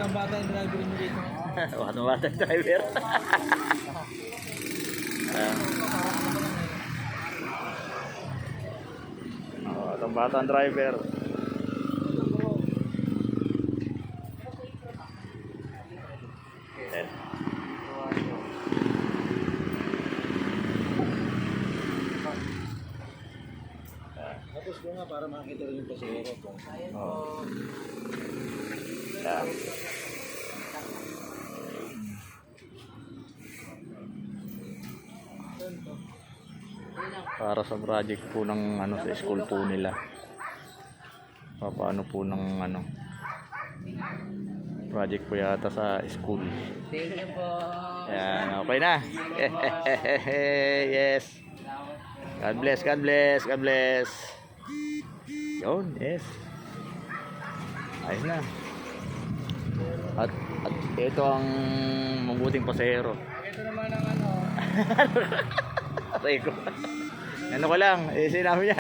Batang bata yung driver nyo dito. Batang bata yung driver. Batang bata ang driver. Tapos ko nga para makita rin yung pasero ko. Oh. Yan. Para sa project po ng ano sa school po nila. Paano po ng ano project po yata sa school. Thank you po. Yan, okay na. Yes. God bless, God bless, God bless. Yun, yes. Ayos na. At ito ang mabuting pasahero. Ito naman ang ano. Aray ko. Ano ko lang, sinabi niya.